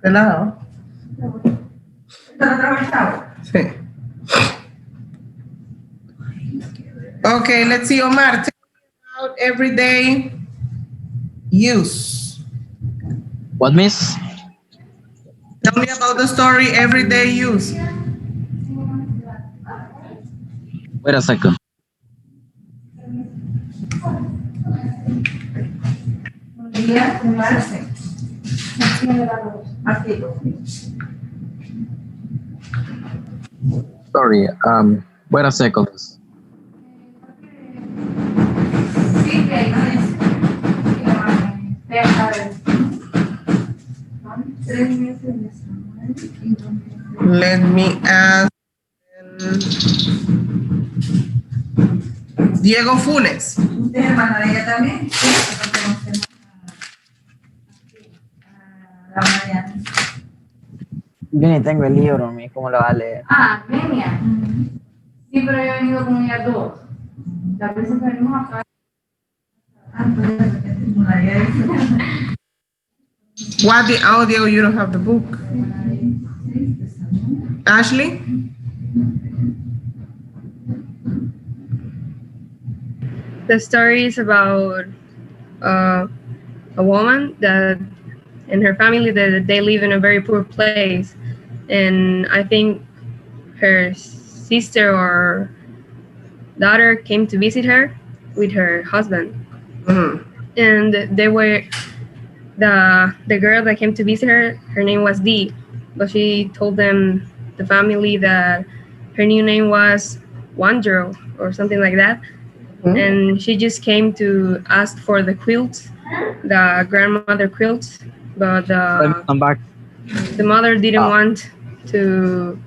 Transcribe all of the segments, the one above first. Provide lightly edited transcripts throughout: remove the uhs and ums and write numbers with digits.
Pelado. Sí. Okay, let's see, Omar. Tell me about everyday use. What, miss? Tell me about the story everyday use. Wait a second. Sorry, wait a second. Let me ask Diego Funes. Yo ni tengo el libro, mi, ¿cómo lo va a leer? Ah, Menia. Sí, pero yo he venido con ellas dos. Las veces que venimos acá. What the audio? You don't have the book. Ashley? The story is about a woman that and her family that they live in a very poor place, and I think her sister or daughter came to visit her with her husband. Mm-hmm. And they were the girl that came to visit her. Her name was Dee, but she told them, the family, that her new name was Wandro or something like that. Mm-hmm. And she just came to ask for the quilts, the grandmother quilts, but I'm back. the mother didn't want to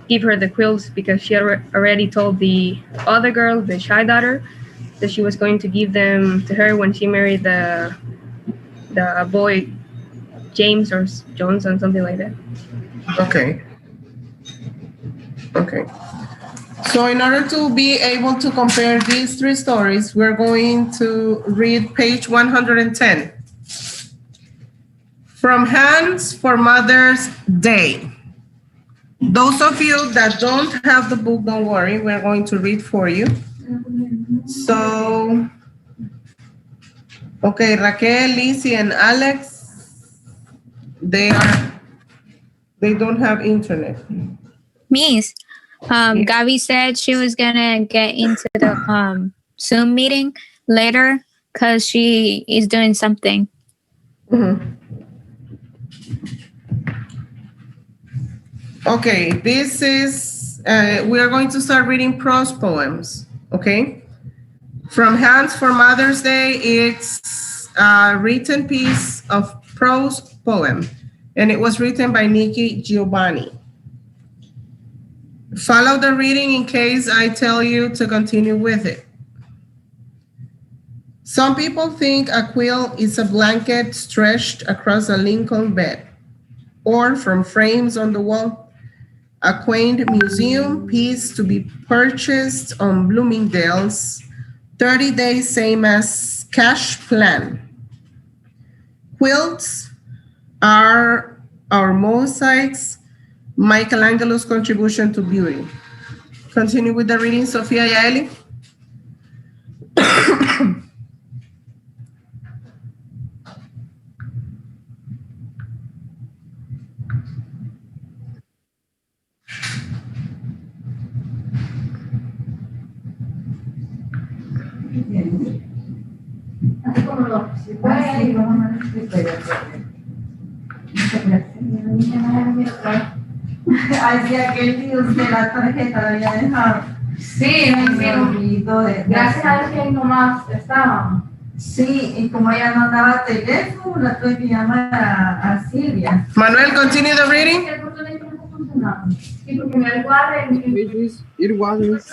give her the quilts because she already told the other girl, the shy daughter, that she was going to give them to her when she married the boy James or Johnson, something like that. Okay. Okay. So in order to be able to compare these three stories, we're going to read page 110. From Hands for Mother's Day. Those of you that don't have the book, don't worry, we're going to read for you. So, okay, Raquel, Lizzie, and Alex, they don't have internet. Miss, Gabby said she was gonna get into the Zoom meeting later because she is doing something. Mm-hmm. Okay, this is, we are going to start reading prose poems, okay? From Hands for Mother's Day, it's a written piece of prose poem, and it was written by Nikki Giovanni. Follow the reading in case I tell you to continue with it. Some people think a quilt is a blanket stretched across a Lincoln bed, or from frames on the wall, a quaint museum piece to be purchased on Bloomingdale's 30-day same as cash plan. Quilts are our mosaics, Michelangelo's contribution to beauty. Continue with the reading, Sofia Yaeli. Hacía aquel virus de la tarjeta lo había dejado. Sí, me olvidó. Gracias a Dios que ahí nomás estaba. Sí, y como ella no daba teléfono, la tuve que llamar a Silvia. Manuel, continue the reading. It wasn't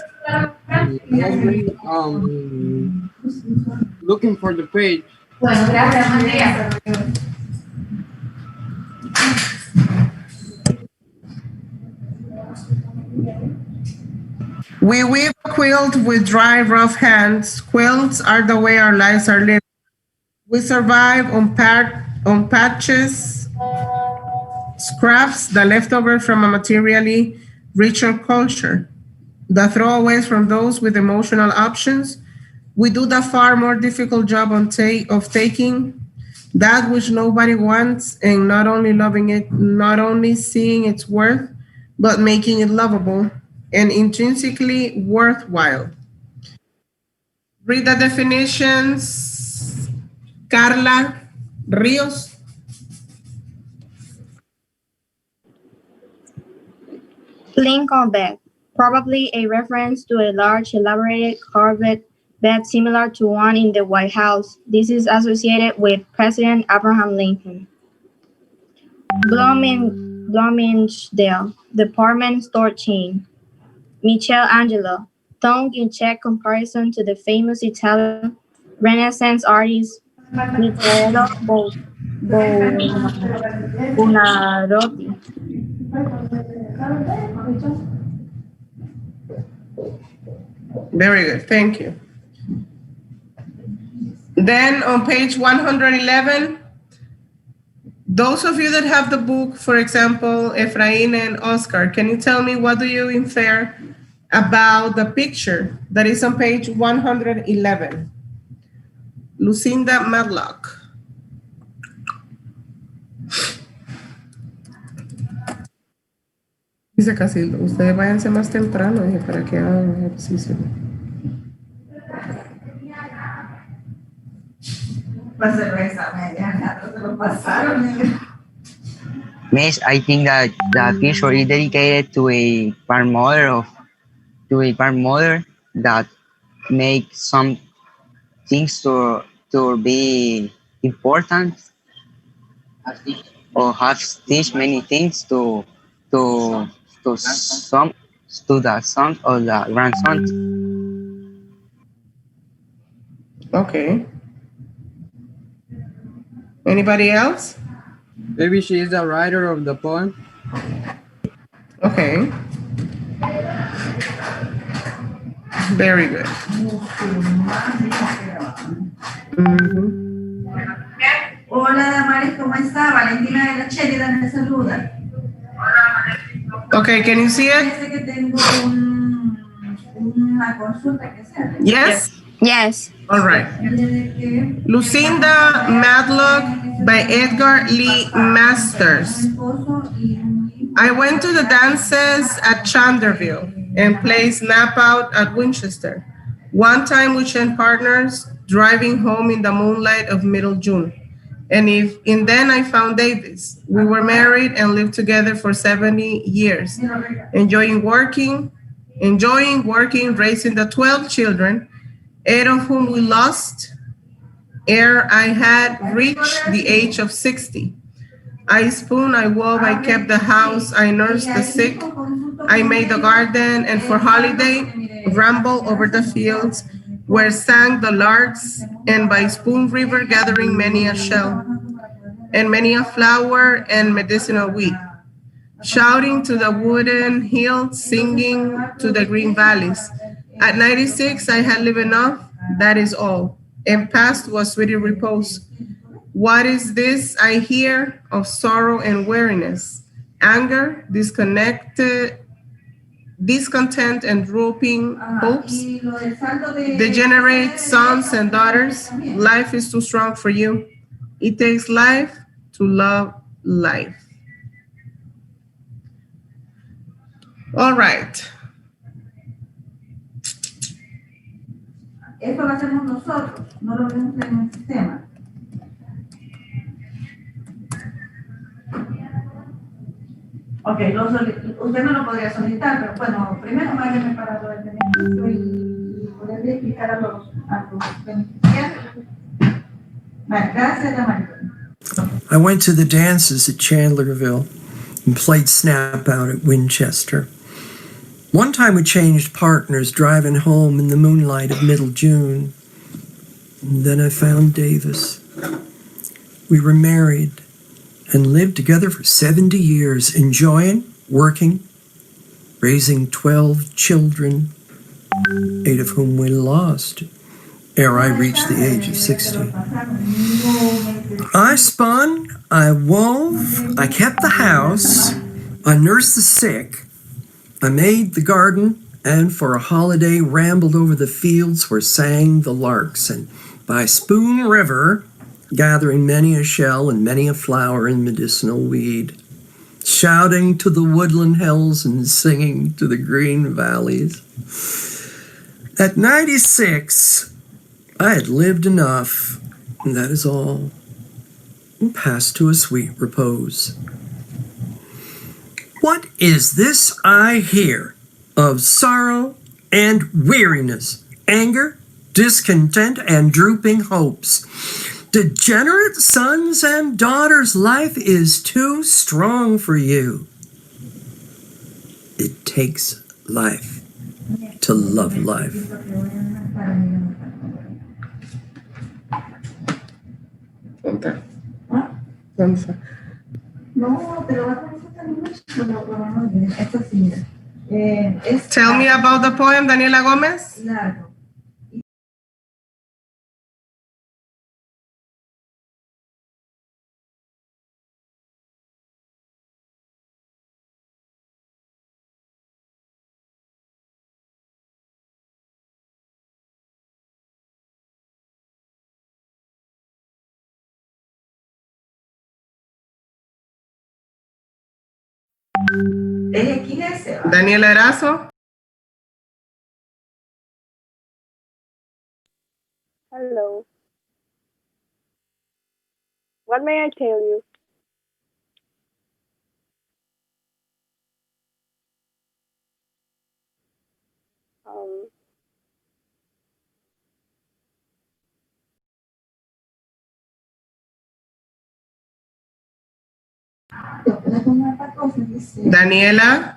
looking for the page. Bueno, gracias, María. We weave a quilt with dry, rough hands. Quilts are the way our lives are lived. We survive on patches, scraps, the leftover from a materially richer culture, the throwaways from those with emotional options. We do the far more difficult job of taking that which nobody wants and not only loving it, not only seeing its worth, but making it lovable and intrinsically worthwhile. Read the definitions, Carla Rios. Lincoln bed, probably a reference to a large, elaborate carved bed similar to one in the White House. This is associated with President Abraham Lincoln. Bloomingdale department store chain. Michelangelo, tongue-in-cheek comparison to the famous Italian Renaissance artist Michele Buonarroti. Very good, thank you. Then on page 111, those of you that have the book, for example, Efrain and Oscar, can you tell me what do you infer about the picture that is on page 111? Lucinda Medlock. Dice Casildo, ustedes váyanse más temprano para que hagan ejercicio. La cerveza media, se lo pasaron. Miss, I think that the picture is dedicated to a grandmother that makes some things to be important or have teach many things to the son or the grandson. Okay. Anybody else? Maybe she is the writer of the poem. Okay. Very good. Hola, Damaris, ¿cómo está? Valentina de la Chérida me saluda. Okay, can you see it? Parece que tengo una consulta que hacer. Yes? Yes. All right. Lucinda Medlock by Edgar Lee Masters. I went to the dances at Chanderville and played Snap Out at Winchester. One time we changed partners driving home in the moonlight of middle June. And then I found Davis. We were married and lived together for 70 years, enjoying working, raising the 12 children, 8 of whom we lost ere I had reached the age of 60. I spun, I wove, I kept the house, I nursed the sick, I made the garden, and for holiday, ramble over the fields where sang the larks, and by Spoon River gathering many a shell, and many a flower and medicinal weed, shouting to the wooded hills, singing to the green valleys. At 96, I had lived enough, that is all, and past was sweeter repose. What is this I hear of sorrow and weariness, anger, discontent and drooping hopes? Degenerate sons and daughters, life is too strong for you. It takes life to love life. All right. Esto lo hacemos nosotros, no lo vemos en el sistema. Ok, usted no lo podría solicitar, pero bueno, primero váyame para lo del beneficio y poderle explicar a los beneficiarios. Vale, gracias, María. I went to the dances at Chandlerville and played Snap Out at Winchester. One time we changed partners driving home in the moonlight of middle June. And then I found Davis. We were married and lived together for 70 years, enjoying, working, raising 12 children, 8 of whom we lost ere I reached the age of 60. I spun, I wove, I kept the house, I nursed the sick, I made the garden, and for a holiday rambled over the fields where sang the larks, and by Spoon River, gathering many a shell and many a flower and medicinal weed, shouting to the woodland hills and singing to the green valleys. At 96, I had lived enough, and that is all, and passed to a sweet repose. What is this I hear of sorrow and weariness, anger, discontent, and drooping hopes? Degenerate sons and daughters, life is too strong for you. It takes life to love life. Tell me about the poem, Daniela Gomez. Claro. ¿Quién es ese? Daniela Erazo. Hello. What may I tell you? Daniela.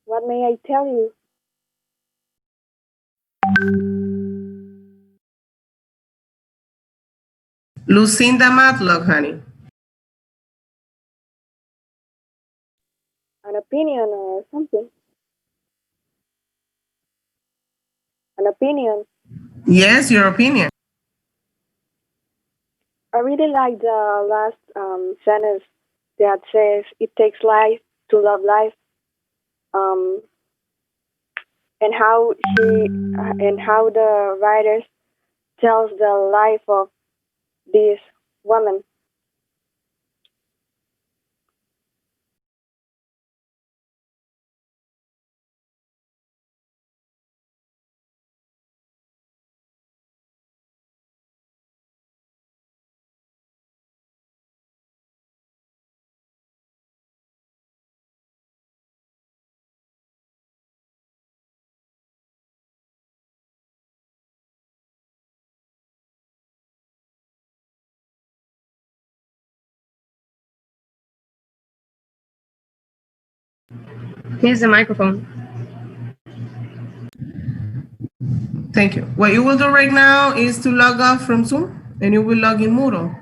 What may I tell you? Lucinda Matlock, honey. An opinion or something? An opinion. Yes, your opinion. I really like the last sentence that says, "It takes life to love life," and how the writer tells the life of this woman. Here's the microphone. Thank you. What you will do right now is to log off from Zoom and you will log in Moodle.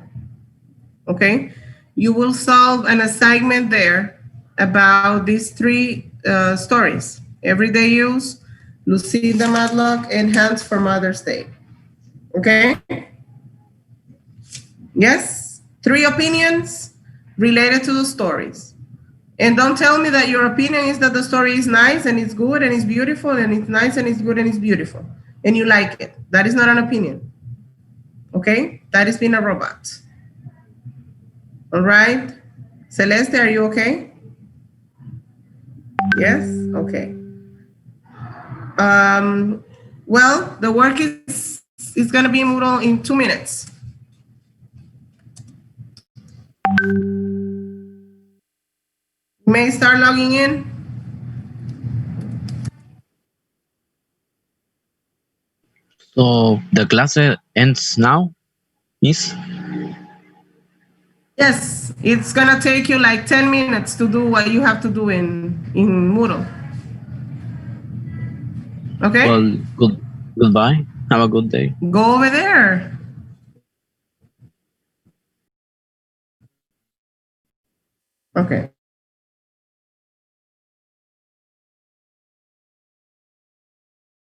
Okay? You will solve an assignment there about these three stories. Everyday use, Lucinda Matlock, and Hands for Mother's Day. Okay? Yes? 3 opinions related to the stories. And don't tell me that your opinion is that the story is nice and it's good and it's beautiful and it's nice and it's good and it's beautiful and you like it. That is not an opinion. Okay? That is being a robot. All right? Celeste, are you okay? Yes? Okay. Well, the work is going to be Moodle in 2 minutes. You may start logging in. So the class ends now, Miss? Yes, it's gonna take you like 10 minutes to do what you have to do in Moodle. Okay? Well, goodbye. Have a good day. Go over there. Okay.